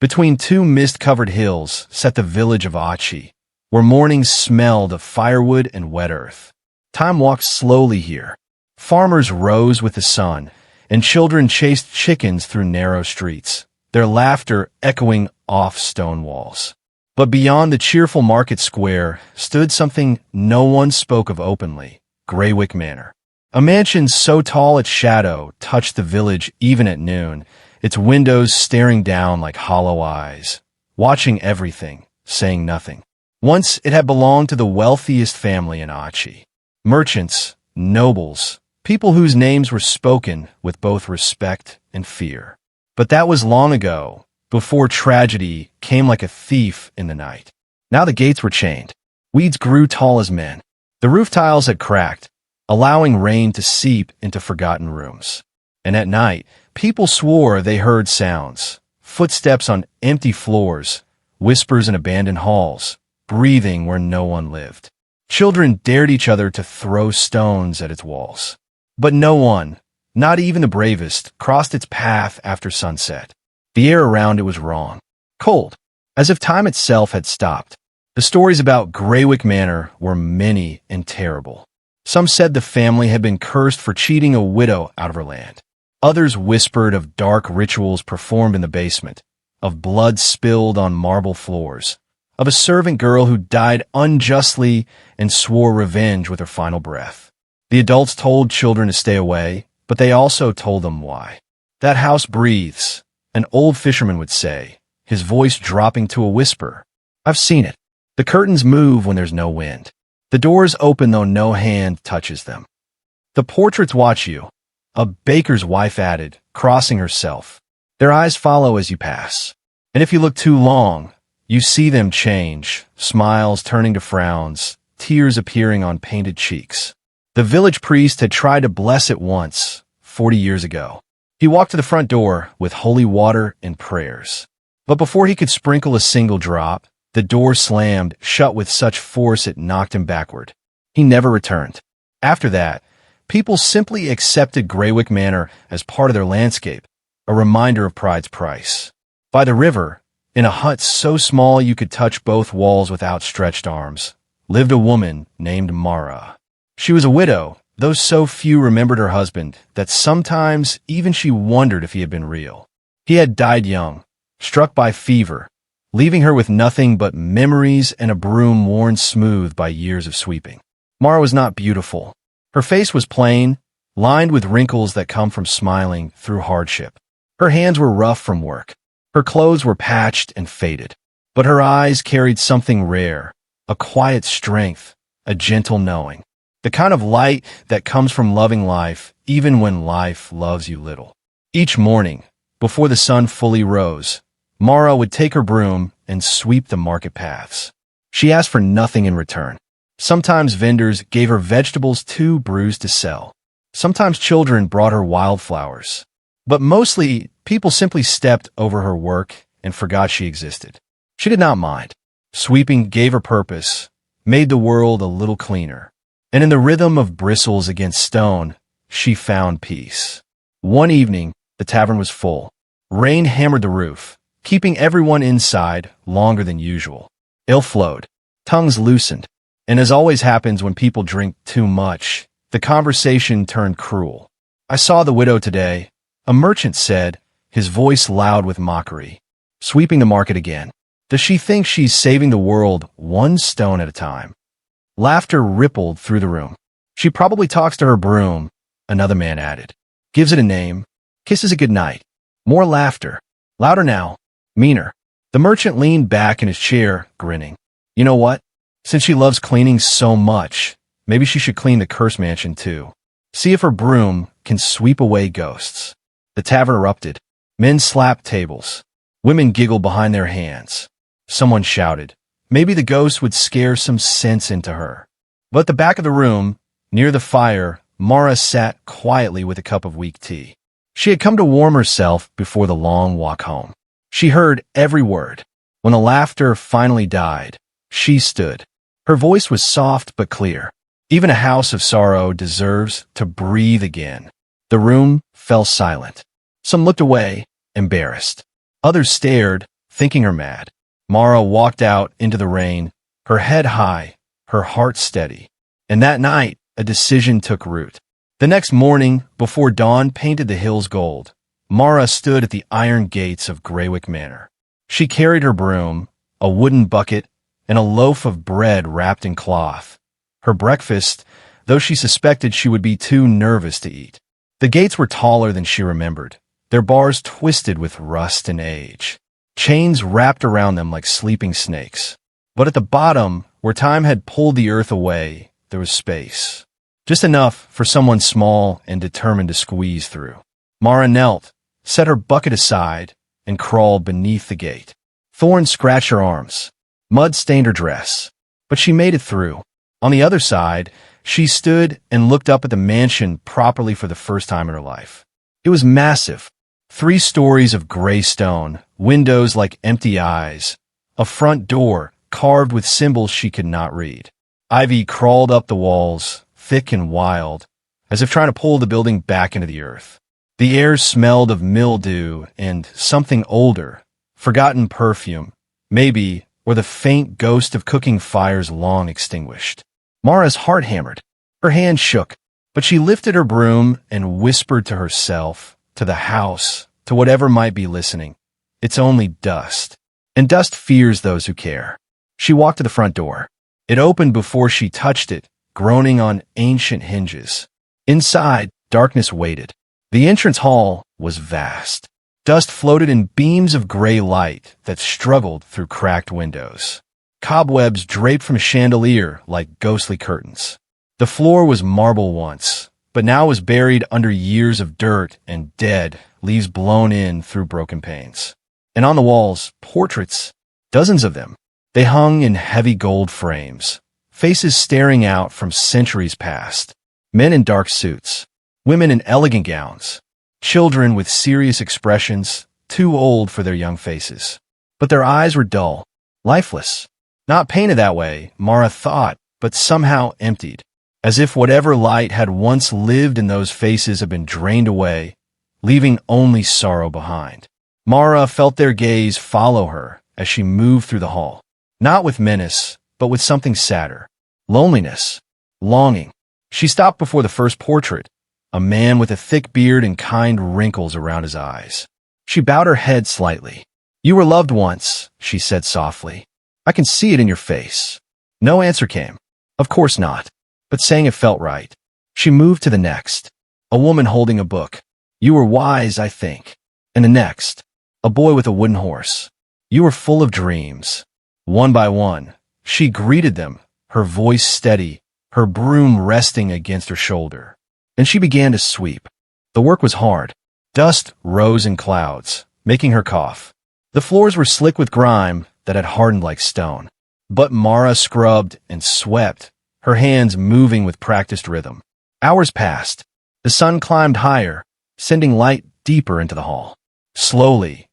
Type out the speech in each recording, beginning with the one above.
Between two mist-covered hills sat the village of Achi, where mornings smelled of firewood and wet earth. Time walked slowly here. Farmers rose with the sun, and children chased chickens through narrow streets, their laughter echoing off stone walls. But beyond the cheerful market square stood something no one spoke of openly: Greywick Manor. A mansion so tall its shadow touched the village even at noon, its windows staring down like hollow eyes, watching everything, saying nothing. Once it had belonged to the wealthiest family in Achi. Merchants, nobles, people whose names were spoken with both respect and fear. But that was long ago, before tragedy came like a thief in the night. Now the gates were chained. Weeds grew tall as men. The roof tiles had cracked, allowing rain to seep into forgotten rooms. And at night, people swore they heard sounds: footsteps on empty floors, whispers in abandoned halls, breathing where no one lived. Children dared each other to throw stones at its walls. But no one, not even the bravest, crossed its path after sunset. The air around it was wrong, cold, as if time itself had stopped. The stories about Greywick Manor were many and terrible. Some said the family had been cursed for cheating a widow out of her land. Others whispered of dark rituals performed in the basement, of blood spilled on marble floors, of a servant girl who died unjustly and swore revenge with her final breath. The adults told children to stay away, but they also told them why. "That house breathes," an old fisherman would say, his voice dropping to a whisper. "I've seen it. The curtains move when there's no wind. The doors open though no hand touches them. The portraits watch you," a baker's wife added, crossing herself. "Their eyes follow as you pass. And if you look too long, you see them change, smiles turning to frowns, tears appearing on painted cheeks." The village priest had tried to bless it once, 40 years ago. He walked to the front door with holy water and prayers. But before he could sprinkle a single drop, the door slammed shut with such force it knocked him backward. He never returned. After that, people simply accepted Greywick Manor as part of their landscape, a reminder of pride's price. By the river, in a hut so small you could touch both walls with outstretched arms, lived a woman named Mara. She was a widow, though so few remembered her husband that sometimes even she wondered if he had been real. He had died young, struck by fever, leaving her with nothing but memories and a broom worn smooth by years of sweeping. Mara was not beautiful. Her face was plain, lined with wrinkles that come from smiling through hardship. Her hands were rough from work. Her clothes were patched and faded. But her eyes carried something rare, a quiet strength, a gentle knowing. The kind of light that comes from loving life, even when life loves you little. Each morning, before the sun fully rose, Mara would take her broom and sweep the market paths. She asked for nothing in return. Sometimes vendors gave her vegetables too bruised to sell. Sometimes children brought her wildflowers. But mostly, people simply stepped over her work and forgot she existed. She did not mind. Sweeping gave her purpose, made the world a little cleaner. And in the rhythm of bristles against stone, she found peace. One evening, the tavern was full. Rain hammered the roof, keeping everyone inside longer than usual. Ale flowed, tongues loosened, and as always happens when people drink too much, the conversation turned cruel. "I saw the widow today," a merchant said, his voice loud with mockery. "Sweeping the market again. Does she think she's saving the world one stone at a time?" Laughter rippled through the room. "She probably talks to her broom," another man added. "Gives it a name, kisses it goodnight." More laughter. Louder now. Meaner. The merchant leaned back in his chair, grinning. "You know what? Since she loves cleaning so much, maybe she should clean the curse mansion too. See if her broom can sweep away ghosts." The tavern erupted. Men slapped tables. Women giggled behind their hands. Someone shouted, maybe the ghost would scare some sense into her. But at the back of the room, near the fire, Mara sat quietly with a cup of weak tea. She had come to warm herself before the long walk home. She heard every word. When the laughter finally died, she stood. Her voice was soft but clear. Even a house of sorrow deserves to breathe again. The room fell silent. Some looked away, embarrassed. Others stared, thinking her mad. Mara walked out into the rain, her head high, her heart steady. And that night, a decision took root. The next morning, before dawn painted the hills gold, Mara stood at the iron gates of Greywick Manor. She carried her broom, a wooden bucket, and a loaf of bread wrapped in cloth. Her breakfast, though she suspected she would be too nervous to eat. The gates were taller than she remembered, their bars twisted with rust and age. Chains wrapped around them like sleeping snakes. But at the bottom, where time had pulled the earth away, there was space. Just enough for someone small and determined to squeeze through. Mara knelt, set her bucket aside, and crawled beneath the gate. Thorns scratched her arms. Mud stained her dress. But she made it through. On the other side, she stood and looked up at the mansion properly for the first time in her life. It was massive. 3 stories of gray stone, windows like empty eyes, a front door carved with symbols she could not read. Ivy crawled up the walls, thick and wild, as if trying to pull the building back into the earth. The air smelled of mildew and something older, forgotten perfume, maybe, or the faint ghost of cooking fires long extinguished. Mara's heart hammered. Her hand shook, but she lifted her broom and whispered to herself, to the house, to whatever might be listening. It's only dust. And dust fears those who care. She walked to the front door. It opened before she touched it, groaning on ancient hinges. Inside, darkness waited. The entrance hall was vast. Dust floated in beams of gray light that struggled through cracked windows. Cobwebs draped from a chandelier like ghostly curtains. The floor was marble once, but now was buried under years of dirt and dead, leaves blown in through broken panes. And on the walls, portraits, dozens of them. They hung in heavy gold frames, faces staring out from centuries past. Men in dark suits, women in elegant gowns, children with serious expressions, too old for their young faces. But their eyes were dull, lifeless. Not painted that way, Mara thought, but somehow emptied, as if whatever light had once lived in those faces had been drained away, leaving only sorrow behind. Mara felt their gaze follow her as she moved through the hall, not with menace, but with something sadder. Loneliness, longing. She stopped before the first portrait, a man with a thick beard and kind wrinkles around his eyes. She bowed her head slightly. "You were loved once," she said softly. "I can see it in your face." No answer came. Of course not. But saying it felt right. She moved to the next. A woman holding a book. "You were wise, I think." And the next. A boy with a wooden horse. "You were full of dreams." One by one, she greeted them, her voice steady, her broom resting against her shoulder. And she began to sweep. The work was hard. Dust rose in clouds, making her cough. The floors were slick with grime that had hardened like stone. But Mara scrubbed and swept, her hands moving with practiced rhythm. Hours passed. The sun climbed higher, sending light deeper into the hall. Slowly,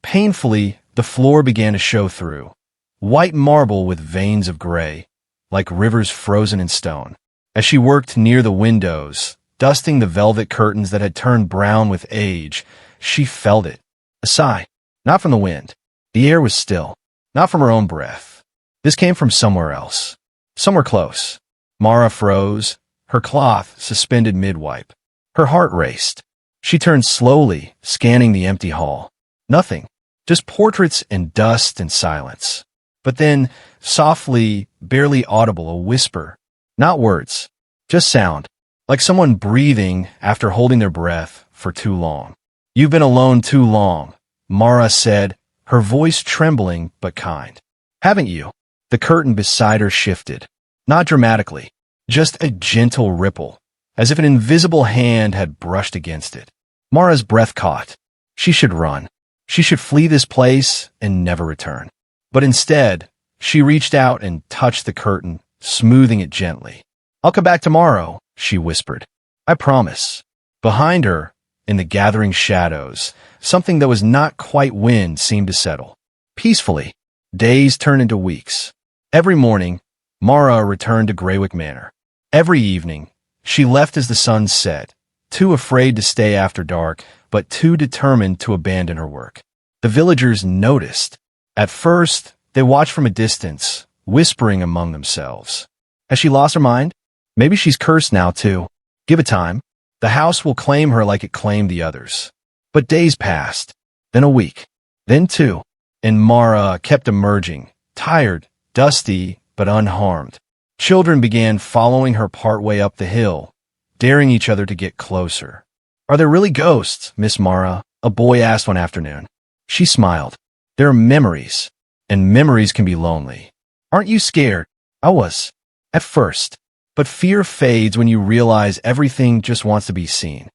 painfully, the floor began to show through. White marble with veins of gray, like rivers frozen in stone. As she worked near the windows, dusting the velvet curtains that had turned brown with age, she felt it. A sigh, not from the wind. The air was still, not from her own breath. This came from somewhere else, somewhere close. Mara froze, her cloth suspended mid-wipe. Her heart raced. She turned slowly, scanning the empty hall. Nothing, just portraits and dust and silence. But then, softly, barely audible, a whisper. Not words, just sound, like someone breathing after holding their breath for too long. "You've been alone too long," Mara said, her voice trembling but kind. "Haven't you?" The curtain beside her shifted. Not dramatically, just a gentle ripple, as if an invisible hand had brushed against it. Mara's breath caught. She should run. She should flee this place and never return. But instead, she reached out and touched the curtain, smoothing it gently. "I'll come back tomorrow," she whispered. "I promise." Behind her, in the gathering shadows, something that was not quite wind seemed to settle. Peacefully, days turned into weeks. Every morning, Mara returned to Greywick Manor. Every evening, she left as the sun set, too afraid to stay after dark, but too determined to abandon her work. The villagers noticed. At first, they watched from a distance, whispering among themselves. Has she lost her mind? Maybe she's cursed now, too. Give it time. The house will claim her like it claimed the others. But days passed, then a week, then two, and Mara kept emerging, tired, dusty, but unharmed. Children began following her partway up the hill, daring each other to get closer. Are there really ghosts, Miss Mara? A boy asked one afternoon. She smiled. There are memories, and memories can be lonely. Aren't you scared? I was, at first. But fear fades when you realize everything just wants to be seen.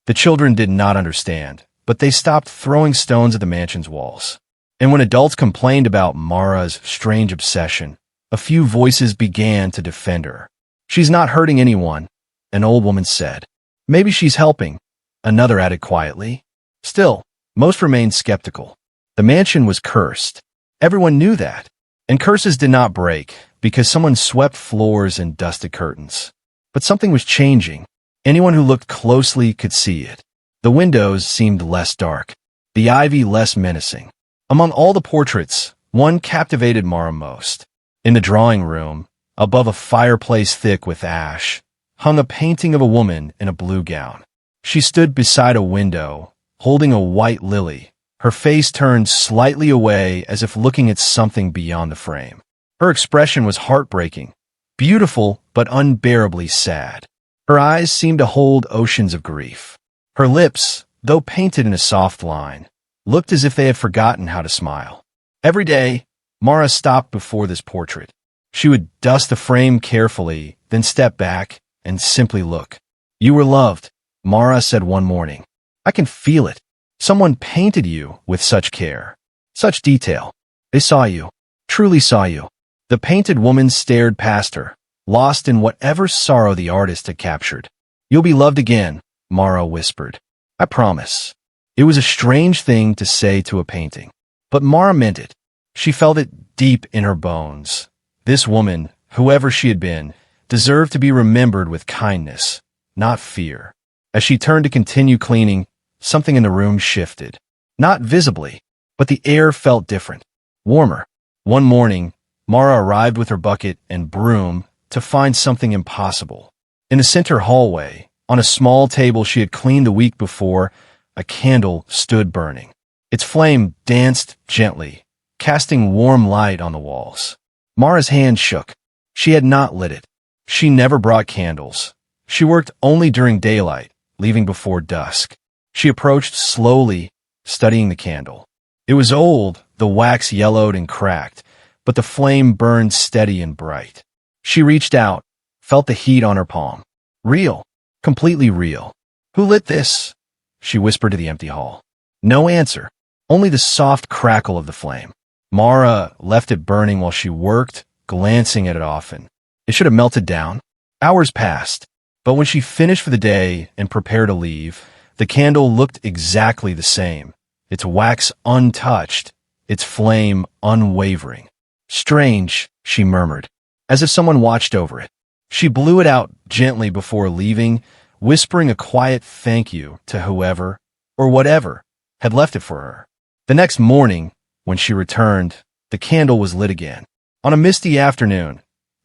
The children did not understand, but they stopped throwing stones at the mansion's walls. And when adults complained about Mara's strange obsession, a few voices began to defend her. She's not hurting anyone, an old woman said. Maybe she's helping, another added quietly. Still, most remained skeptical. The mansion was cursed. Everyone knew that. And curses did not break, because someone swept floors and dusted curtains. But something was changing. Anyone who looked closely could see it. The windows seemed less dark, the ivy less menacing. Among all the portraits, one captivated Mara most. In the drawing room, above a fireplace thick with ash, hung a painting of a woman in a blue gown. She stood beside a window, holding a white lily, her face turned slightly away as if looking at something beyond the frame. Her expression was heartbreaking, beautiful but unbearably sad. Her eyes seemed to hold oceans of grief. Her lips, though painted in a soft line, looked as if they had forgotten how to smile. Every day, Mara stopped before this portrait. She would dust the frame carefully, then step back and simply look. You were loved, Mara said one morning. I can feel it. Someone painted you with such care, such detail. They saw you, truly saw you. The painted woman stared past her, lost in whatever sorrow the artist had captured. You'll be loved again, Mara whispered. I promise. It was a strange thing to say to a painting, but Mara meant it. She felt it deep in her bones. This woman, whoever she had been, deserved to be remembered with kindness, not fear. As she turned to continue cleaning, something in the room shifted. Not visibly, but the air felt different, warmer. One morning, Mara arrived with her bucket and broom to find something impossible. In the center hallway, on a small table she had cleaned the week before, a candle stood burning. Its flame danced gently, casting warm light on the walls. Mara's hand shook. She had not lit it. She never brought candles. She worked only during daylight, leaving before dusk. She approached slowly, studying the candle. It was old, the wax yellowed and cracked, but the flame burned steady and bright. She reached out, felt the heat on her palm. Real, completely real. Who lit this? She whispered to the empty hall. No answer, only the soft crackle of the flame. Mara left it burning while she worked, glancing at it often. It should have melted down. Hours passed, but when she finished for the day and prepared to leave, the candle looked exactly the same, its wax untouched, its flame unwavering. Strange, she murmured, as if someone watched over it. She blew it out gently before leaving, whispering a quiet thank you to whoever, or whatever, had left it for her. The next morning, when she returned, the candle was lit again. On a misty afternoon,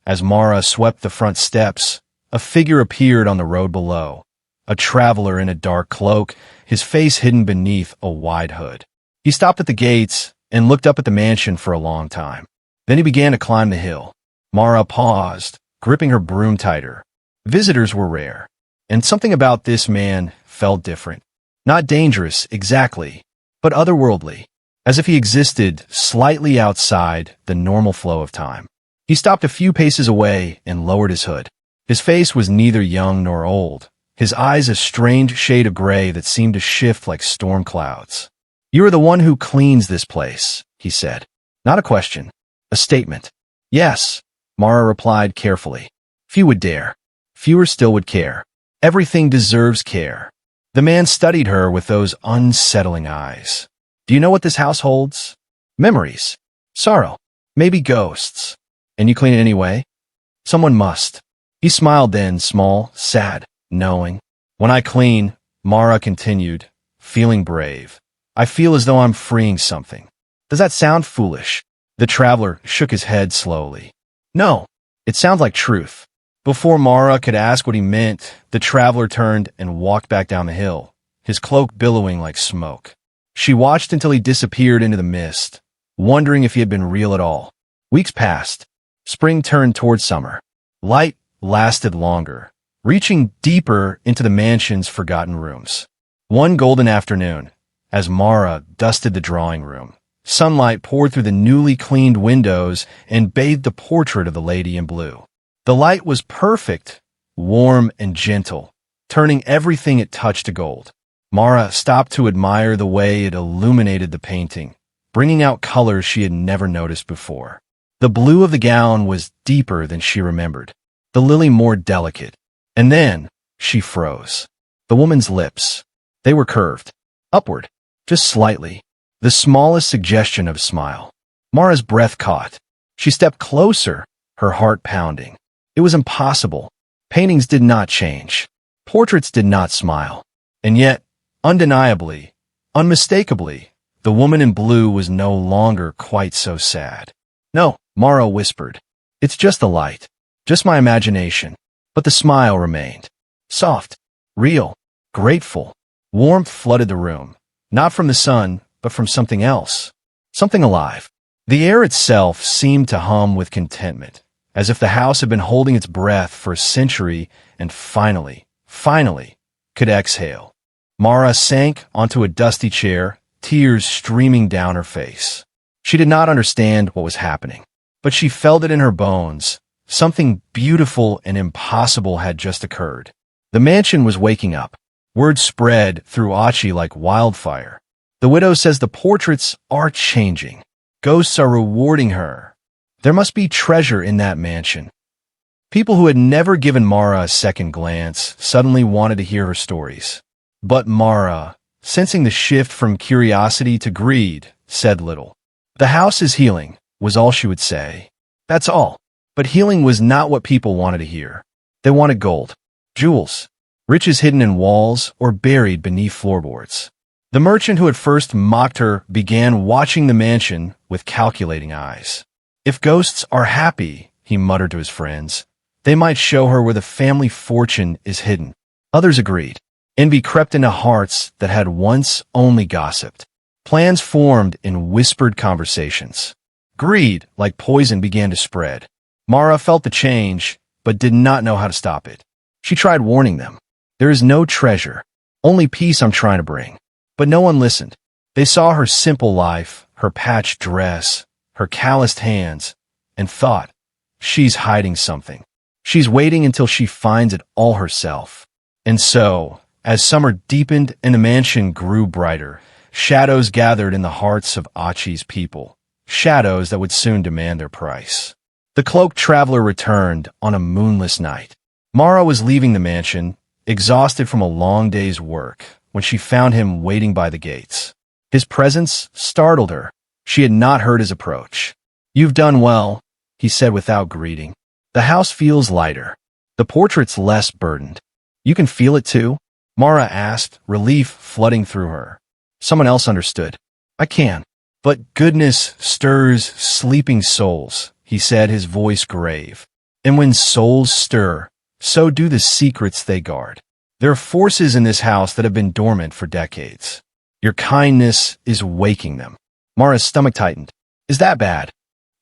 as Mara swept the front steps, a figure appeared on the road below, a traveler in a dark cloak, his face hidden beneath a wide hood. He stopped at the gates and looked up at the mansion for a long time. Then he began to climb the hill. Mara paused, gripping her broom tighter. Visitors were rare, and something about this man felt different. Not dangerous, exactly, but otherworldly, as if he existed slightly outside the normal flow of time. He stopped a few paces away and lowered his hood. His face was neither young nor old, his eyes a strange shade of gray that seemed to shift like storm clouds. You are the one who cleans this place, he said. Not a question, a statement. Yes, Mara replied carefully. Few would dare. Fewer still would care. Everything deserves care. The man studied her with those unsettling eyes. Do you know what this house holds? Memories. Sorrow. Maybe ghosts. And you clean it anyway? Someone must. He smiled then, small, sad, knowing. When I clean, Mara continued, feeling brave. I feel as though I'm freeing something. Does that sound foolish? The traveler shook his head slowly. No, it sounds like truth. Before Mara could ask what he meant, the traveler turned and walked back down the hill, his cloak billowing like smoke. She watched until he disappeared into the mist, wondering if he had been real at all. Weeks passed. Spring turned toward summer. Light lasted longer, reaching deeper into the mansion's forgotten rooms. One golden afternoon, as Mara dusted the drawing room, sunlight poured through the newly cleaned windows and bathed the portrait of the lady in blue. The light was perfect, warm and gentle, turning everything it touched to gold. Mara stopped to admire the way it illuminated the painting, bringing out colors she had never noticed before. The blue of the gown was deeper than she remembered, the lily more delicate. And then she froze. The woman's lips, they were curved, upward, just slightly, the smallest suggestion of a smile. Mara's breath caught. She stepped closer, her heart pounding. It was impossible. Paintings did not change. Portraits did not smile. And yet, undeniably, unmistakably, the woman in blue was no longer quite so sad. No, Mara whispered. It's just the light, just my imagination. But the smile remained. Soft, real, grateful. Warmth flooded the room, not from the sun, but from something else, something alive. The air itself seemed to hum with contentment, as if the house had been holding its breath for a century and finally, could exhale. Mara sank onto a dusty chair, tears streaming down her face. She did not understand what was happening, but she felt it in her bones. Something beautiful and impossible had just occurred. The mansion was waking up. Word spread through Achi like wildfire. The widow says the portraits are changing. Ghosts are rewarding her. There must be treasure in that mansion. People who had never given Mara a second glance suddenly wanted to hear her stories. But Mara, sensing the shift from curiosity to greed, said little. The house is healing, was all she would say. That's all. But healing was not what people wanted to hear. They wanted gold, jewels, riches hidden in walls or buried beneath floorboards. The merchant who had first mocked her began watching the mansion with calculating eyes. If ghosts are happy, he muttered to his friends, they might show her where the family fortune is hidden. Others agreed. Envy crept into hearts that had once only gossiped. Plans formed in whispered conversations. Greed, like poison, began to spread. Mara felt the change, but did not know how to stop it. She tried warning them. There is no treasure, only peace I'm trying to bring. But no one listened. They saw her simple life, her patched dress, her calloused hands, and thought, she's hiding something. She's waiting until she finds it all herself. And so, as summer deepened and the mansion grew brighter, shadows gathered in the hearts of Achi's people, shadows that would soon demand their price. The cloaked traveler returned on a moonless night. Mara was leaving the mansion, exhausted from a long day's work, when she found him waiting by the gates. His presence startled her. She had not heard his approach. You've done well, he said without greeting. The house feels lighter. The portrait's less burdened. You can feel it too? Mara asked, relief flooding through her. Someone else understood. I can. But goodness stirs sleeping souls, he said, his voice grave. And when souls stir, so do the secrets they guard. There are forces in this house that have been dormant for decades. Your kindness is waking them. Mara's stomach tightened. Is that bad?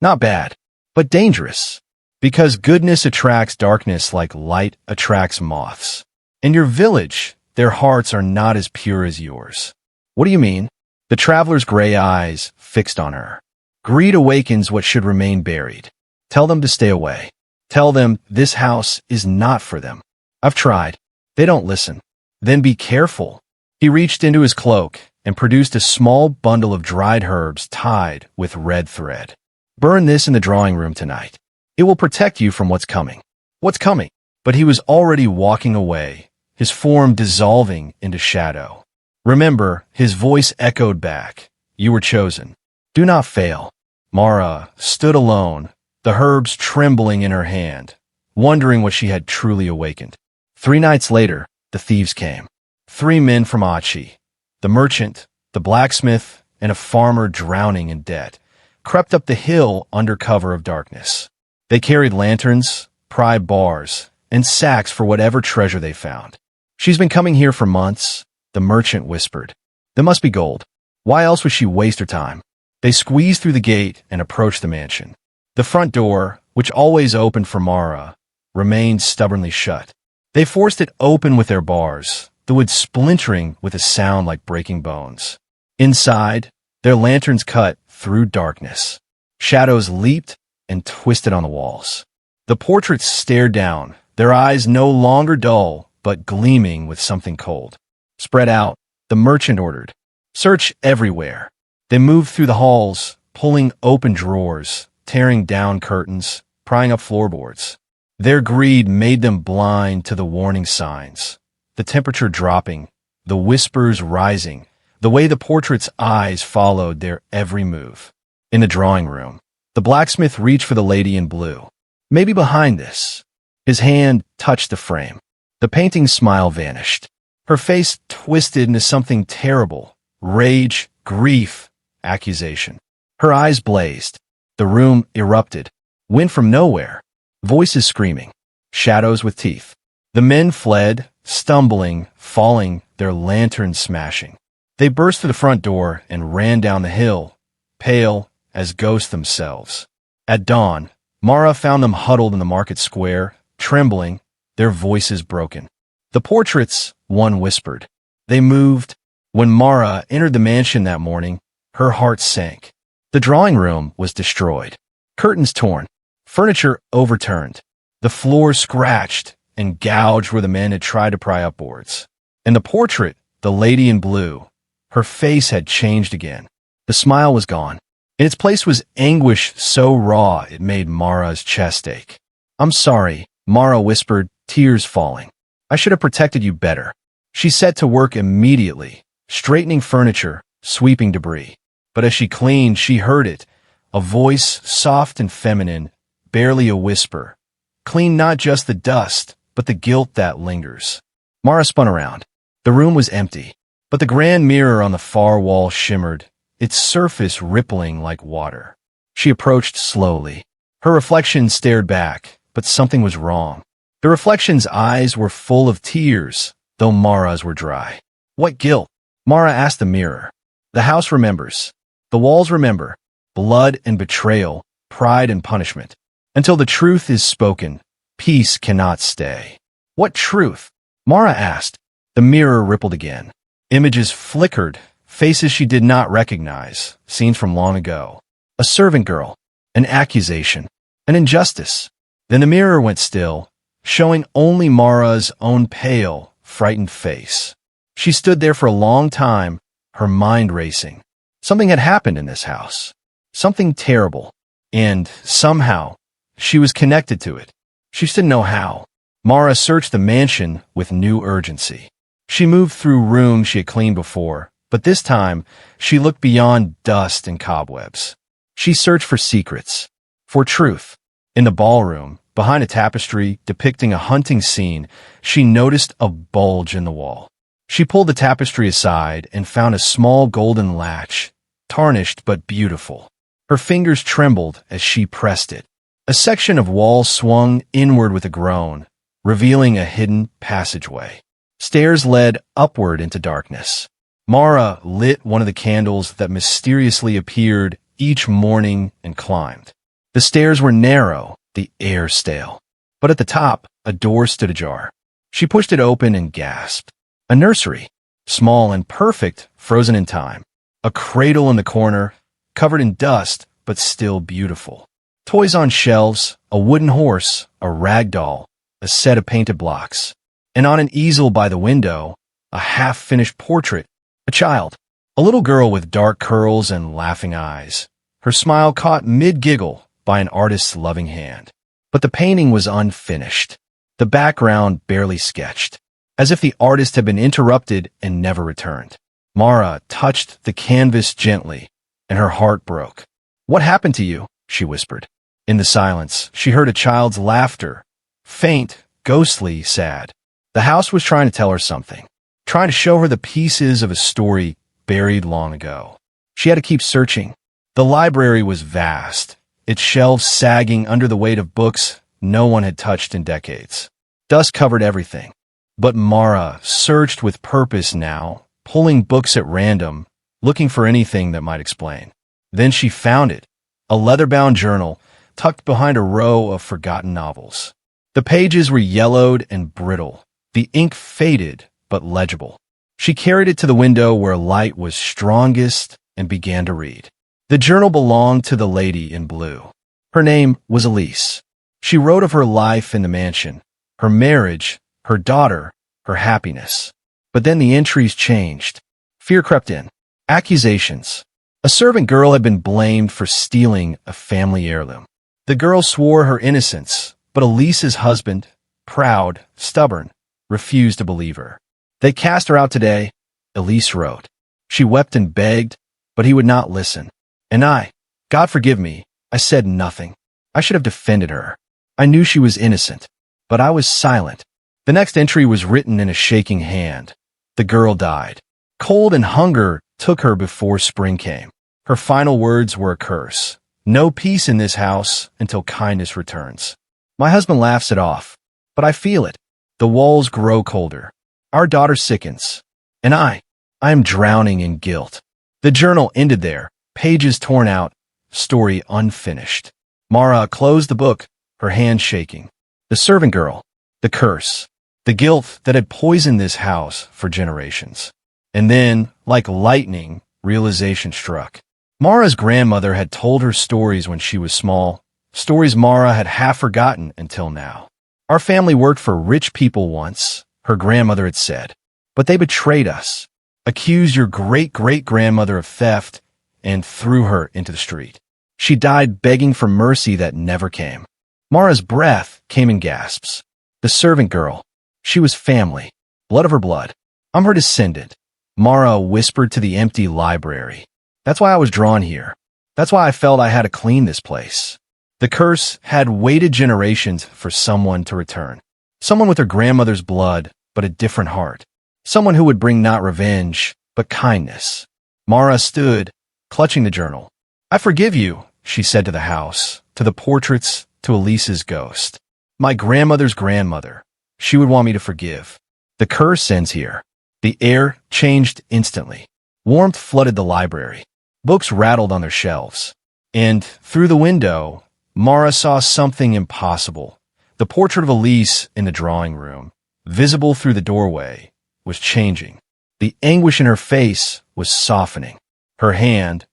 Not bad, but dangerous. Because goodness attracts darkness like light attracts moths. In your village, their hearts are not as pure as yours. What do you mean? The traveler's gray eyes fixed on her. Greed awakens what should remain buried. Tell them to stay away. Tell them this house is not for them. I've tried. They don't listen. Then be careful. He reached into his cloak and produced a small bundle of dried herbs tied with red thread. Burn this in the drawing room tonight. It will protect you from what's coming. What's coming? But he was already walking away, his form dissolving into shadow. Remember, his voice echoed back. You were chosen. Do not fail. Mara stood alone, the herbs trembling in her hand, wondering what she had truly awakened. 3 nights later, the thieves came. 3 men from Achi, the merchant, the blacksmith, and a farmer drowning in debt, crept up the hill under cover of darkness. They carried lanterns, pry bars, and sacks for whatever treasure they found. "She's been coming here for months," the merchant whispered. "There must be gold. Why else would she waste her time?" They squeezed through the gate and approached the mansion. The front door, which always opened for Mara, remained stubbornly shut. They forced it open with their bars, the wood splintering with a sound like breaking bones. Inside, their lanterns cut through darkness. Shadows leaped and twisted on the walls. The portraits stared down, their eyes no longer dull, but gleaming with something cold. "Spread out," the merchant ordered. "Search everywhere." They moved through the halls, pulling open drawers, tearing down curtains, prying up floorboards. Their greed made them blind to the warning signs. The temperature dropping, the whispers rising, the way the portrait's eyes followed their every move. In the drawing room, the blacksmith reached for the lady in blue. "Maybe behind this." His hand touched the frame. The painting's smile vanished. Her face twisted into something terrible: rage, grief, accusation. Her eyes blazed. The room erupted. Wind from nowhere. Voices screaming. Shadows with teeth. The men fled, stumbling, falling, their lanterns smashing. They burst through the front door and ran down the hill, pale as ghosts themselves. At dawn, Mara found them huddled in the market square, trembling, their voices broken. The portraits, one whispered. They moved. When Mara entered the mansion that morning, her heart sank. The drawing room was destroyed. Curtains torn. Furniture overturned. The floor scratched and gouged where the men had tried to pry up boards. And the portrait, the lady in blue, her face had changed again. The smile was gone. In its place was anguish so raw it made Mara's chest ache. "I'm sorry," Mara whispered, tears falling. "I should have protected you better." She set to work immediately, straightening furniture, sweeping debris. But as she cleaned, she heard it, a voice soft and feminine, barely a whisper. Clean not just the dust, but the guilt that lingers. Mara spun around. The room was empty, but the grand mirror on the far wall shimmered, its surface rippling like water. She approached slowly. Her reflection stared back, but something was wrong. The reflection's eyes were full of tears, though Mara's were dry. "What guilt?" Mara asked the mirror. "The house remembers. The walls remember. Blood and betrayal, pride and punishment. Until the truth is spoken, peace cannot stay." "What truth?" Mara asked. The mirror rippled again. Images flickered, faces she did not recognize, scenes from long ago. A servant girl, an accusation, an injustice. Then the mirror went still, showing only Mara's own pale, frightened face. She stood there for a long time, her mind racing. Something had happened in this house. Something terrible. And, somehow, she was connected to it. She just didn't know how. Mara searched the mansion with new urgency. She moved through rooms she had cleaned before, but this time, she looked beyond dust and cobwebs. She searched for secrets, for truth. In the ballroom, behind a tapestry depicting a hunting scene, she noticed a bulge in the wall. She pulled the tapestry aside and found a small golden latch, tarnished but beautiful. Her fingers trembled as she pressed it. A section of wall swung inward with a groan, revealing a hidden passageway. Stairs led upward into darkness. Mara lit one of the candles that mysteriously appeared each morning and climbed. The stairs were narrow, the air stale. But at the top, a door stood ajar. She pushed it open and gasped. A nursery, small and perfect, frozen in time. A cradle in the corner, covered in dust, but still beautiful. Toys on shelves, a wooden horse, a rag doll, a set of painted blocks. And on an easel by the window, a half-finished portrait, a child. A little girl with dark curls and laughing eyes. Her smile caught mid-giggle by an artist's loving hand. But the painting was unfinished. The background barely sketched, as if the artist had been interrupted and never returned. Mara touched the canvas gently, and her heart broke. "What happened to you?" she whispered. In the silence, she heard a child's laughter, faint, ghostly, sad. The house was trying to tell her something, trying to show her the pieces of a story buried long ago. She had to keep searching. The library was vast, its shelves sagging under the weight of books no one had touched in decades. Dust covered everything. But Mara searched with purpose now, pulling books at random, looking for anything that might explain. Then she found it, a leather-bound journal tucked behind a row of forgotten novels. The pages were yellowed and brittle, the ink faded but legible. She carried it to the window where light was strongest and began to read. The journal belonged to the lady in blue. Her name was Elise. She wrote of her life in the mansion, her marriage, her daughter, her happiness. But then the entries changed. Fear crept in. Accusations. A servant girl had been blamed for stealing a family heirloom. The girl swore her innocence, but Elise's husband, proud, stubborn, refused to believe her. They cast her out today, Elise wrote. She wept and begged, but he would not listen. And I, God forgive me, I said nothing. I should have defended her. I knew she was innocent, but I was silent. The next entry was written in a shaking hand. The girl died. Cold and hunger took her before spring came. Her final words were a curse. No peace in this house until kindness returns. My husband laughs it off, but I feel it. The walls grow colder. Our daughter sickens. And I am drowning in guilt. The journal ended there, pages torn out, story unfinished. Mara closed the book, her hand shaking. The servant girl, the curse, the guilt that had poisoned this house for generations. And then, like lightning, realization struck. Mara's grandmother had told her stories when she was small, stories Mara had half forgotten until now. Our family worked for rich people once, her grandmother had said, but they betrayed us, accused your great-great-grandmother of theft, and threw her into the street. She died begging for mercy that never came. Mara's breath came in gasps. The servant girl, she was family, blood of her blood. I'm her descendant, Mara whispered to the empty library. That's why I was drawn here. That's why I felt I had to clean this place. The curse had waited generations for someone to return. Someone with her grandmother's blood, but a different heart. Someone who would bring not revenge, but kindness. Mara stood, clutching the journal. I forgive you, she said to the house, to the portraits, to Elise's ghost. My grandmother's grandmother. She would want me to forgive. The curse ends here. The air changed instantly. Warmth flooded the library. Books rattled on their shelves. And, through the window, Mara saw something impossible. The portrait of Elise in the drawing room, visible through the doorway, was changing. The anguish in her face was softening. Her hand,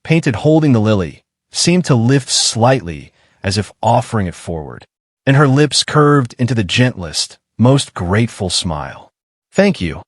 painted holding the lily, seemed to lift slightly as if offering it forward, and her lips curved into the gentlest, most grateful smile. Thank you,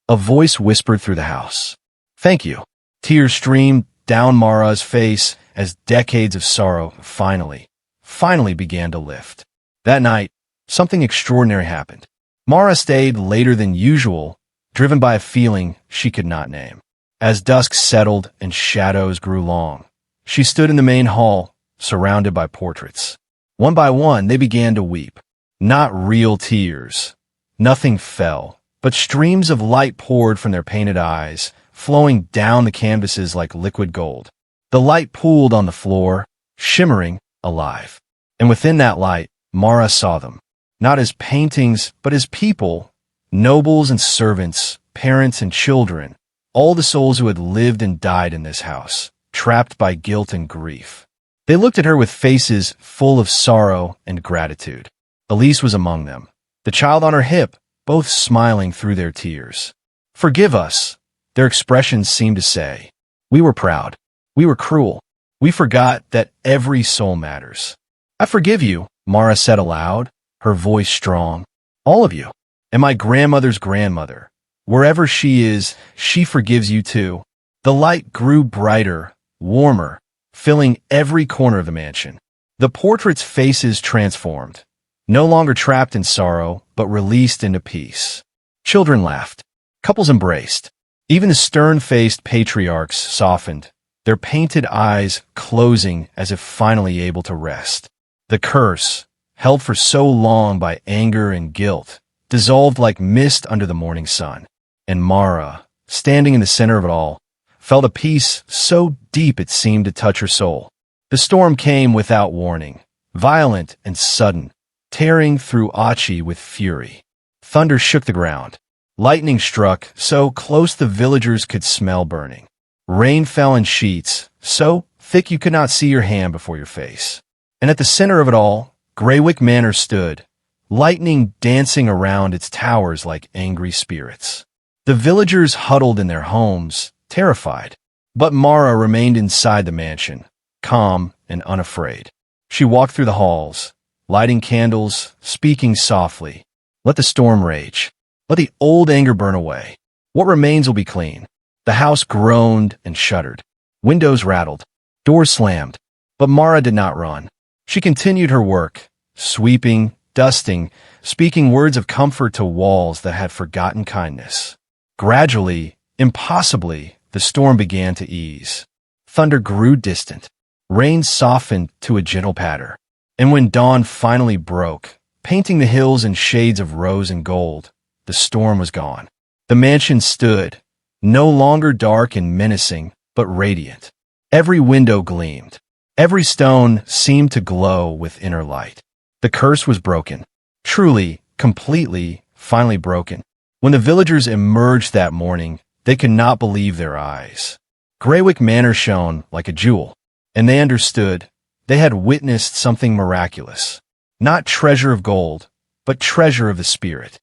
a voice whispered through the house. Thank you. Tears streamed down Mara's face as decades of sorrow finally began to lift. That night, something extraordinary happened. Mara stayed later than usual, driven by a feeling she could not name. As dusk settled and shadows grew long, she stood in the main hall, surrounded by portraits. One by one, they began to weep. Not real tears. Nothing fell, but streams of light poured from their painted eyes, flowing down the canvases like liquid gold. The light pooled on the floor, shimmering, alive. And within that light, Mara saw them, not as paintings, but as people, nobles and servants, parents and children, all the souls who had lived and died in this house, trapped by guilt and grief. They looked at her with faces full of sorrow and gratitude. Elise was among them, the child on her hip, both smiling through their tears. Forgive us, their expressions seemed to say. We were proud. We were cruel. We forgot that every soul matters. I forgive you, Mara said aloud, her voice strong. All of you. And my grandmother's grandmother. Wherever she is, she forgives you too. The light grew brighter, warmer, filling every corner of the mansion. The portraits' faces transformed, no longer trapped in sorrow, but released into peace. Children laughed. Couples embraced. Even the stern-faced patriarchs softened, their painted eyes closing as if finally able to rest. The curse, held for so long by anger and guilt, dissolved like mist under the morning sun. And Mara, standing in the center of it all, felt a peace so deep it seemed to touch her soul. The storm came without warning, violent and sudden, tearing through Achi with fury. Thunder shook the ground. Lightning struck so close the villagers could smell burning. Rain fell in sheets, so thick you could not see your hand before your face. And at the center of it all, Greywick Manor stood, lightning dancing around its towers like angry spirits. The villagers huddled in their homes, terrified. But Mara remained inside the mansion, calm and unafraid. She walked through the halls, lighting candles, speaking softly. Let the storm rage. Let the old anger burn away. What remains will be clean. The house groaned and shuddered. Windows rattled. Doors slammed. But Mara did not run. She continued her work, sweeping, dusting, speaking words of comfort to walls that had forgotten kindness. Gradually, impossibly, the storm began to ease. Thunder grew distant. Rain softened to a gentle patter. And when dawn finally broke, painting the hills in shades of rose and gold, the storm was gone. The mansion stood, no longer dark and menacing, but radiant. Every window gleamed. Every stone seemed to glow with inner light. The curse was broken. Truly, completely, finally broken. When the villagers emerged that morning, they could not believe their eyes. Greywick Manor shone like a jewel, and they understood they had witnessed something miraculous. Not treasure of gold, but treasure of the spirit.